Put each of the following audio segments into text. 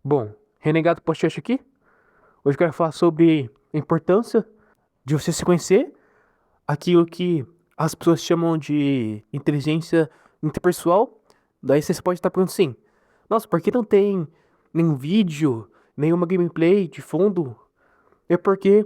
Bom, Renegado Podcast aqui. Hoje eu quero falar sobre a importância de você se conhecer, aquilo que as pessoas chamam de inteligência interpessoal. Daí você pode estar perguntando assim: nossa, por que não tem nenhum vídeo, nenhuma gameplay de fundo? É porque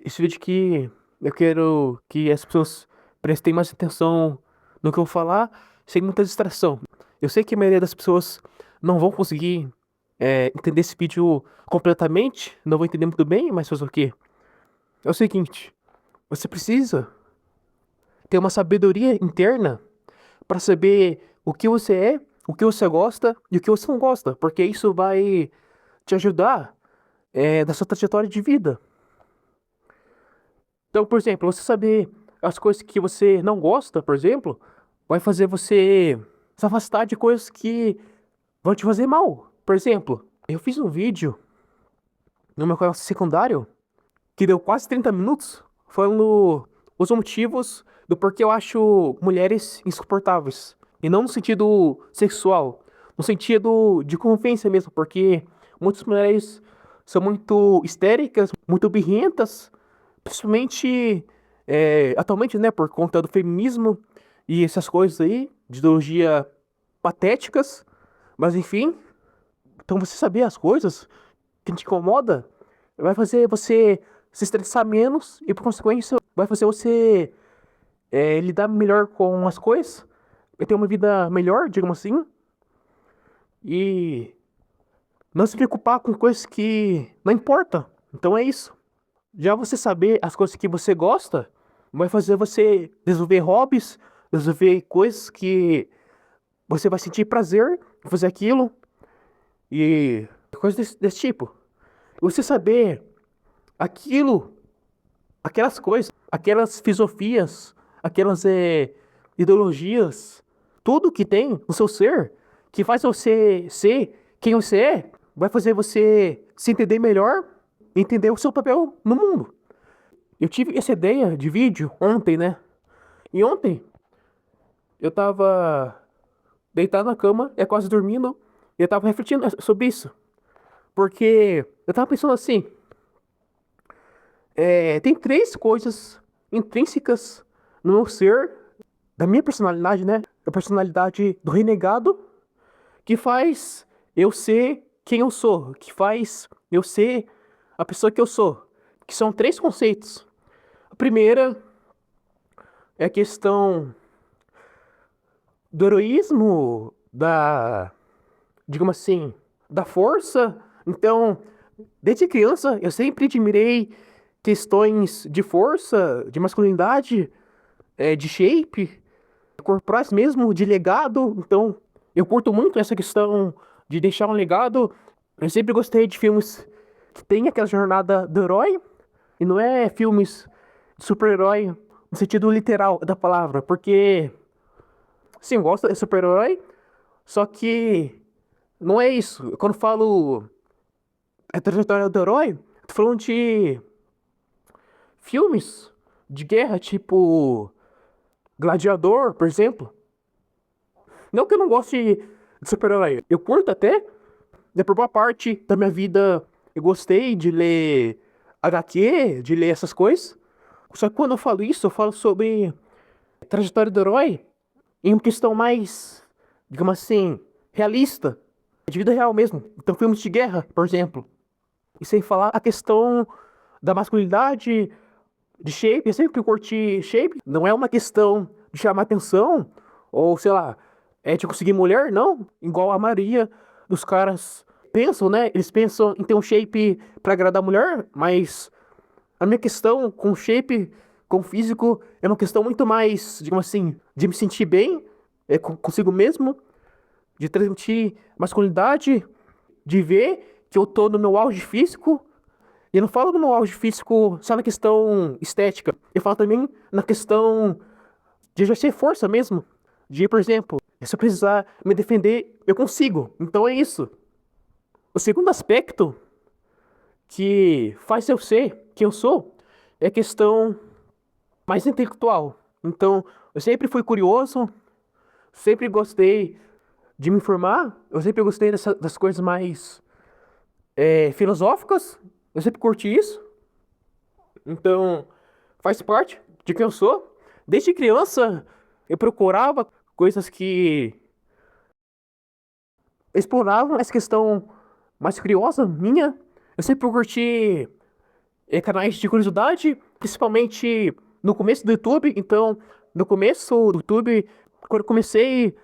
esse vídeo aqui eu quero que as pessoas prestem mais atenção no que eu vou falar, sem muita distração. Eu sei que a maioria das pessoas não vão conseguir entender esse vídeo completamente, não vou entender muito bem, mas fazer o quê? É o seguinte, você precisa ter uma sabedoria interna para saber o que você é, o que você gosta e o que você não gosta, porque isso vai te ajudar na sua trajetória de vida. Então, por exemplo, você saber as coisas que você não gosta, por exemplo, vai fazer você se afastar de coisas que vão te fazer mal. Por exemplo, eu fiz um vídeo no meu canal secundário que deu quase 30 minutos falando os motivos do porquê eu acho mulheres insuportáveis. E não no sentido sexual, no sentido de convivência mesmo, porque muitas mulheres são muito histéricas, muito birrentas, principalmente atualmente, né, por conta do feminismo e essas coisas aí, de ideologia patéticas. Mas enfim, então você saber as coisas que te incomoda vai fazer você se estressar menos e, por consequência, vai fazer você lidar melhor com as coisas, vai ter uma vida melhor, digamos assim, e não se preocupar com coisas que não importam. Então é isso. Já você saber as coisas que você gosta vai fazer você desenvolver hobbies, desenvolver coisas que você vai sentir prazer em fazer aquilo e coisas desse tipo. Você saber aquilo, aquelas coisas, aquelas filosofias, aquelas ideologias, tudo que tem no seu ser, que faz você ser quem você é, vai fazer você se entender melhor e entender o seu papel no mundo. Eu tive essa ideia de vídeo ontem, né? E ontem eu tava deitado na cama, quase dormindo, e eu tava refletindo sobre isso. Porque eu tava pensando assim, tem três coisas intrínsecas no meu ser, da minha personalidade, né? A personalidade do renegado, que faz eu ser quem eu sou, que faz eu ser a pessoa que eu sou. Que são três conceitos. A primeira é a questão do heroísmo, digamos assim, da força. Então, desde criança, eu sempre admirei questões de força, de masculinidade, de shape, corporais mesmo, de legado. Então, eu curto muito essa questão de deixar um legado. Eu sempre gostei de filmes que tem aquela jornada do herói, e não é filmes de super-herói no sentido literal da palavra, porque, sim, eu gosto de super-herói, só que não é isso. Quando eu falo a trajetória do herói, tô falando de filmes de guerra, tipo Gladiador, por exemplo. Não que eu não goste de super-herói, eu curto até, né, por boa parte da minha vida eu gostei de ler HQ, de ler essas coisas. Só que quando eu falo isso, eu falo sobre trajetória do herói em uma questão mais, digamos assim, realista, de vida real mesmo. Então, filmes de guerra, por exemplo. E sem falar a questão da masculinidade, de shape. Eu sempre curti shape. Não é uma questão de chamar atenção, ou sei lá, de conseguir mulher, não. Igual a maioria dos caras pensam, né? Eles pensam em ter um shape pra agradar a mulher, mas a minha questão com shape, com físico, é uma questão muito mais, digamos assim, de me sentir bem consigo mesmo, de transmitir masculinidade, de ver que eu tô no meu auge físico. E eu não falo no meu auge físico só na questão estética. Eu falo também na questão de exercer força mesmo. De, por exemplo, se eu precisar me defender, eu consigo. Então é isso. O segundo aspecto que faz eu ser quem eu sou é a questão mais intelectual. Então, eu sempre fui curioso, sempre gostei de me informar, eu sempre gostei das coisas mais filosóficas. Eu sempre curti isso. Então, faz parte de quem eu sou. Desde criança, eu procurava coisas que exploravam essa questão mais curiosa minha. Eu sempre curti canais de curiosidade, principalmente no começo do YouTube. Então, no começo do YouTube, quando eu comecei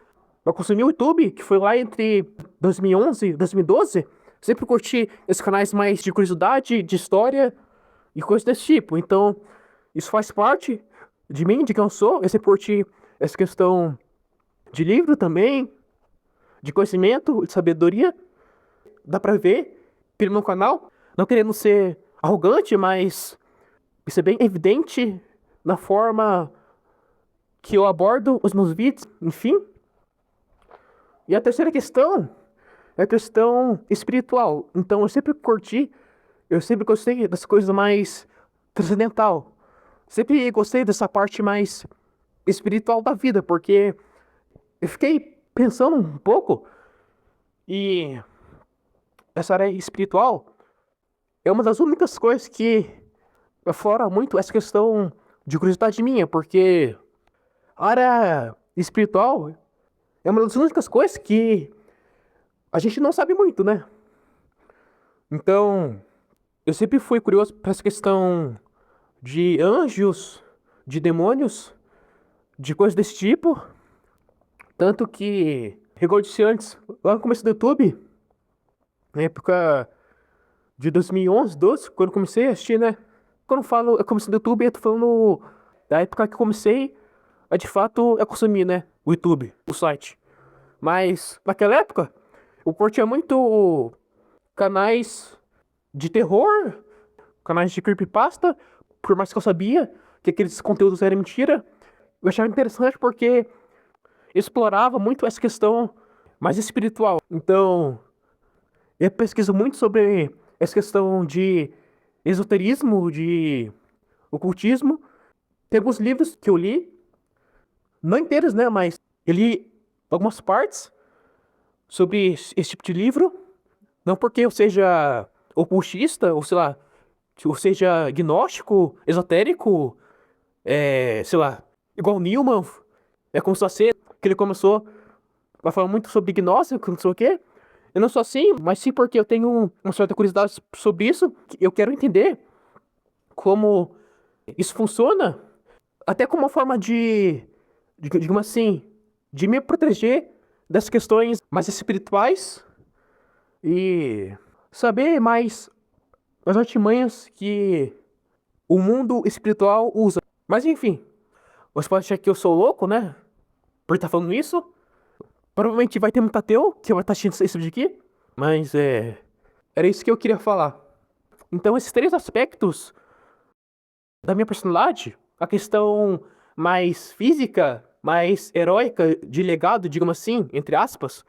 a consumir o YouTube, que foi lá entre 2011 e 2012, sempre curti esses canais mais de curiosidade, de história e coisas desse tipo. Então, isso faz parte de mim, de quem eu sou. Eu sempre curti essa questão de livro também, de conhecimento, de sabedoria. Dá pra ver pelo meu canal, não querendo ser arrogante, mas isso é bem evidente na forma que eu abordo os meus vídeos, enfim. E a terceira questão é a questão espiritual. Então eu sempre gostei das coisas mais transcendental. Sempre gostei dessa parte mais espiritual da vida, porque eu fiquei pensando um pouco e essa área espiritual é uma das únicas coisas que aflora muito essa questão de curiosidade minha, porque a área espiritual é uma das únicas coisas que a gente não sabe muito, né? Então, eu sempre fui curioso para essa questão de anjos, de demônios, de coisas desse tipo. Tanto que, igual eu disse antes, lá no começo do YouTube, na época de 2011, 12, quando eu comecei a assistir, né? Quando eu falo eu comecei do YouTube, eu tô falando da época que eu comecei a de fato a consumir, né? O YouTube, o site. Mas naquela época, eu curtia muito canais de terror, canais de creepypasta, por mais que eu sabia que aqueles conteúdos eram mentira. Eu achava interessante porque explorava muito essa questão mais espiritual. Então, eu pesquiso muito sobre essa questão de esoterismo, de ocultismo. Tem alguns livros que eu li, não inteiros, né? Mas eu li algumas partes sobre esse tipo de livro. Não porque eu seja ocultista, ou sei lá, que eu seja gnóstico, esotérico, sei lá, igual Newman, como só ser, que ele começou a falar muito sobre gnóstico, não sei o quê. Eu não sou assim, mas sim porque eu tenho uma certa curiosidade sobre isso. Eu quero entender como isso funciona, até como uma forma digamos assim, de me proteger das questões mais espirituais e saber mais as artimanhas que o mundo espiritual usa. Mas enfim, você pode achar que eu sou louco, né? Por estar falando isso. Provavelmente vai ter muito ateu que vai estar assistindo esse vídeo aqui. Mas era isso que eu queria falar. Então, esses três aspectos da minha personalidade, a questão mais física, mais heróica, de legado, digamos assim, entre aspas,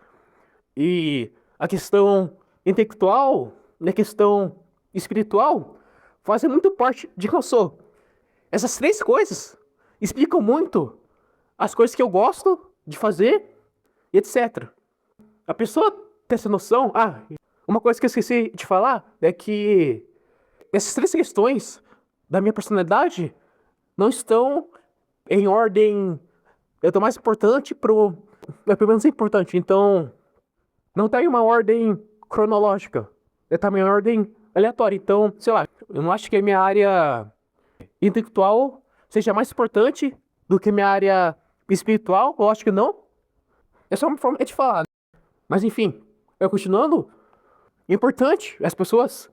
e a questão intelectual, a questão espiritual, fazem muito parte de quem eu sou. Essas três coisas explicam muito as coisas que eu gosto de fazer e etc. A pessoa ter essa noção. Ah, uma coisa que eu esqueci de falar é que essas três questões da minha personalidade não estão em ordem. Eu tô mais importante pro. Pelo menos é importante. Então, não tá em uma ordem cronológica. Tá em uma ordem aleatória. Então, sei lá, eu não acho que a minha área intelectual seja mais importante do que a minha área espiritual. Eu acho que não. É só uma forma de falar. Mas enfim, eu continuando, é importante as pessoas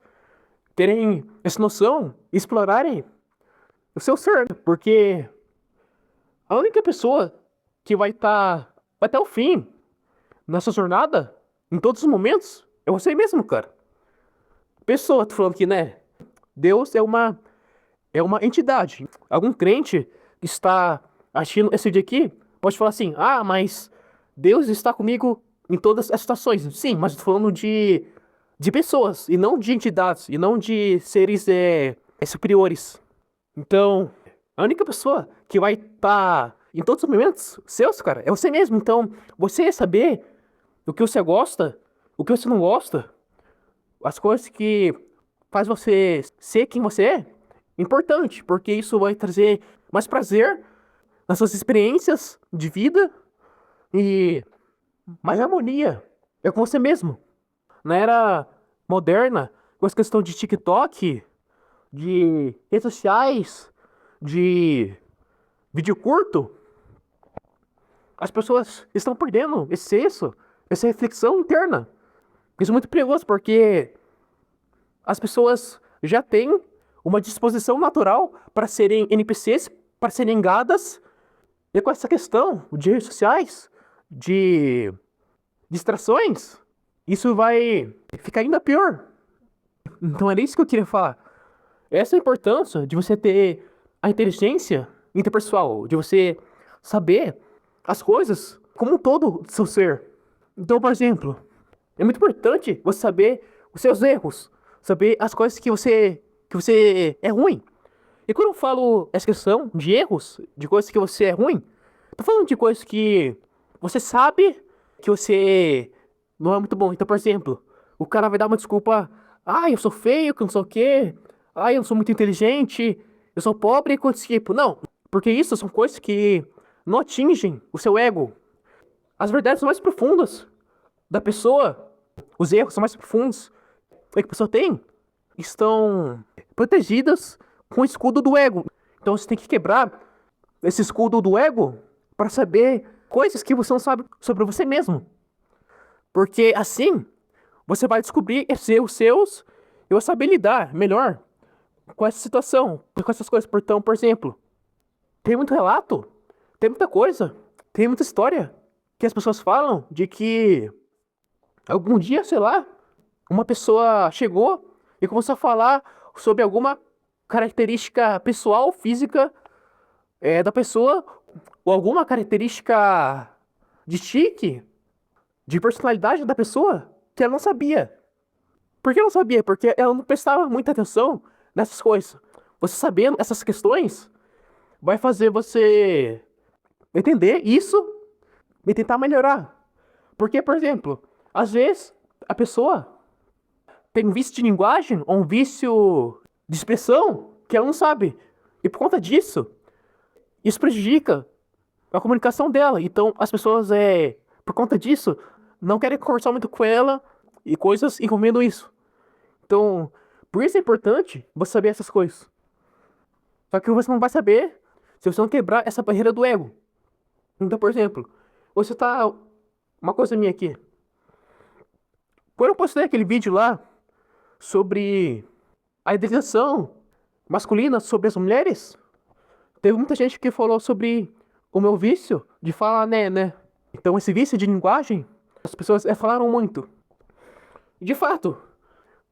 terem essa noção e explorarem o seu ser, né? Porque a única pessoa que vai estar até o fim nessa jornada, em todos os momentos, é você mesmo, cara. Pessoa, tô falando aqui, né? Deus é uma entidade. Algum crente que está assistindo esse vídeo aqui pode falar assim: ah, mas Deus está comigo em todas as situações. Sim, mas eu tô falando de pessoas, e não de entidades, e não de seres superiores. Então, a única pessoa que vai estar em todos os momentos seus, cara, é você mesmo. Então, você saber o que você gosta, o que você não gosta, as coisas que faz você ser quem você é, importante, porque isso vai trazer mais prazer nas suas experiências de vida e mais harmonia. É com você mesmo. Na era moderna, com essa questão de TikTok, de redes sociais, de vídeo curto, as pessoas estão perdendo esse senso, essa reflexão interna. Isso é muito perigoso porque as pessoas já têm uma disposição natural para serem NPCs, para serem gadas, e com essa questão de redes sociais, de distrações, isso vai ficar ainda pior. Então era isso que eu queria falar. Essa é a importância de você ter a inteligência interpessoal, de você saber as coisas como um todo do seu ser. Então, por exemplo, é muito importante você saber os seus erros, saber as coisas que você é ruim. E quando eu falo essa questão de erros, de coisas que você é ruim, tô falando de coisas que você sabe que você não é muito bom. Então, por exemplo, o cara vai dar uma desculpa, eu sou feio, que não sei o quê, eu não sou muito inteligente, eu sou pobre, e coisa desse tipo. Não, porque isso são coisas que não atingem o seu ego. As verdades mais profundas da pessoa, os erros são mais profundos que a pessoa tem, estão protegidas com o escudo do ego. Então você tem que quebrar esse escudo do ego para saber coisas que você não sabe sobre você mesmo. Porque assim você vai descobrir esses erros seus e vai saber lidar melhor com essa situação, com essas coisas. Então, por exemplo, tem muito relato, tem muita coisa, tem muita história que as pessoas falam de que algum dia, sei lá, uma pessoa chegou e começou a falar sobre alguma característica pessoal, física, da pessoa, ou alguma característica de chique, de personalidade da pessoa, que ela não sabia. Por que ela não sabia? Porque ela não prestava muita atenção nessas coisas. Você sabendo essas questões vai fazer você entender isso e tentar melhorar. Porque, por exemplo, às vezes a pessoa tem um vício de linguagem ou um vício de expressão que ela não sabe. E por conta disso, isso prejudica a comunicação dela. Então as pessoas, por conta disso, não querem conversar muito com ela e coisas envolvendo isso. Então, por isso é importante você saber essas coisas. Só que você não vai saber se você não quebrar essa barreira do ego. Então, por exemplo, você tá. Uma coisa minha aqui. Quando eu postei aquele vídeo lá sobre a idealização masculina sobre as mulheres, teve muita gente que falou sobre o meu vício de falar né. Então, esse vício de linguagem, as pessoas falaram muito. E de fato,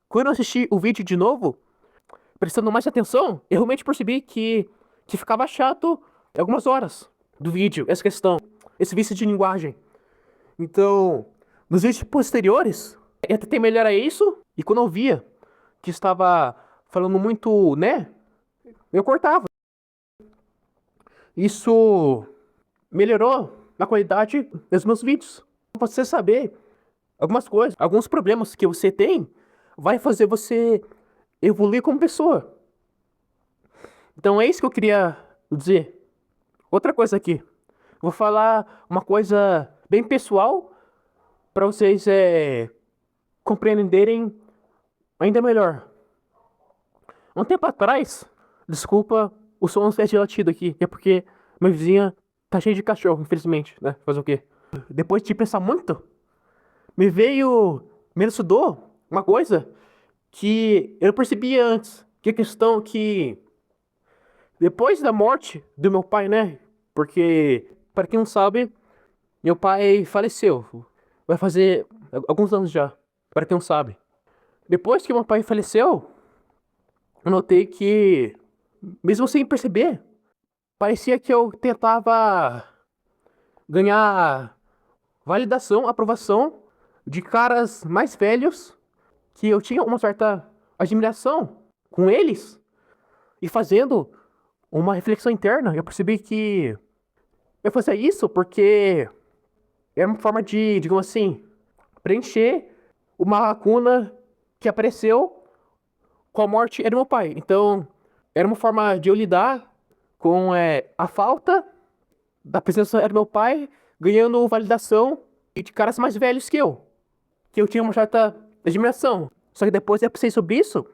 quando eu assisti o vídeo de novo, prestando mais atenção, eu realmente percebi que ficava chato algumas horas do vídeo, essa questão, esse vício de linguagem. Então, nos vídeos posteriores, eu tentei melhorar isso, e quando eu via que estava falando muito, né, eu cortava. Isso melhorou a qualidade dos meus vídeos. Você saber algumas coisas, alguns problemas que você tem, vai fazer você evoluir como pessoa. Então é isso que eu queria dizer. Outra coisa aqui. Vou falar uma coisa bem pessoal para vocês compreenderem ainda melhor. Um tempo atrás, desculpa o som de latido aqui, é porque minha vizinha tá cheia de cachorro, infelizmente, né? Fazer o quê? Depois de pensar muito, me elucidou uma coisa que eu não percebia antes. Que a questão que depois da morte do meu pai, né? Porque, para quem não sabe, meu pai faleceu. Vai fazer alguns anos já, para quem não sabe. Depois que meu pai faleceu, eu notei que, mesmo sem perceber, parecia que eu tentava ganhar validação, aprovação de caras mais velhos, que eu tinha uma certa admiração com eles, e fazendo uma reflexão interna, eu percebi que eu fazia isso porque era uma forma de, digamos assim, preencher uma lacuna que apareceu com a morte era meu pai. Então, era uma forma de eu lidar com a falta da presença era meu pai, ganhando validação de caras mais velhos que eu tinha uma certa admiração. Só que depois eu pensei sobre isso,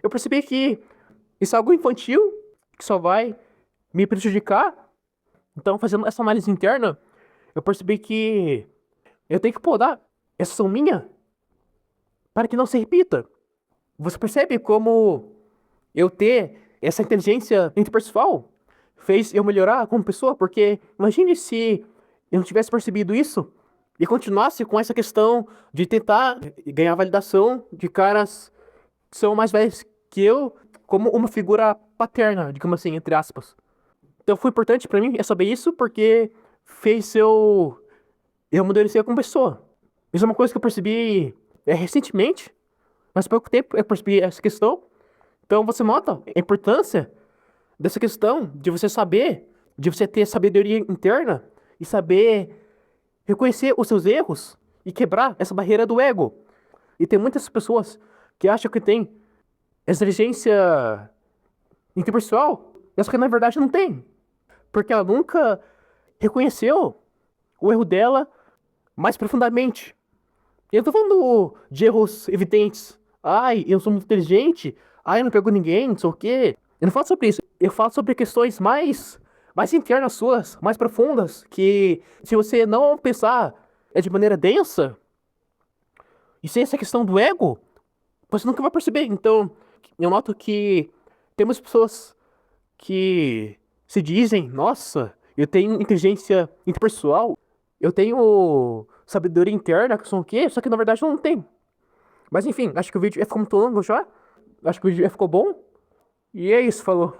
eu percebi que isso é algo infantil, que só vai me prejudicar. Então, fazendo essa análise interna, eu percebi que eu tenho que podar essa ação minha para que não se repita. Você percebe como eu ter essa inteligência interpessoal fez eu melhorar como pessoa? Porque imagine se eu não tivesse percebido isso e continuasse com essa questão de tentar ganhar validação de caras que são mais velhos que eu, como uma figura paterna, digamos assim, entre aspas. Então foi importante pra mim saber isso porque fez eu amadurecer como pessoa. Isso é uma coisa que eu percebi recentemente, mas há pouco tempo eu percebi essa questão. Então você nota a importância dessa questão de você saber, de você ter sabedoria interna e saber reconhecer os seus erros e quebrar essa barreira do ego. E tem muitas pessoas que acham que tem essa inteligência interpessoal, só que na verdade não tem, porque ela nunca reconheceu o erro dela mais profundamente. Eu tô falando de erros evidentes. Ai, eu sou muito inteligente. Ai, eu não pego ninguém, não sei o quê. Eu não falo sobre isso. Eu falo sobre questões mais internas suas, mais profundas, que se você não pensar de maneira densa, e sem essa questão do ego, você nunca vai perceber. Então, eu noto que temos pessoas que se dizem, nossa, eu tenho inteligência interpessoal, eu tenho sabedoria interna, que são o quê? Só que na verdade não tem. Mas enfim, acho que o vídeo ficou muito longo já. Acho que o vídeo ficou bom. E é isso, falou.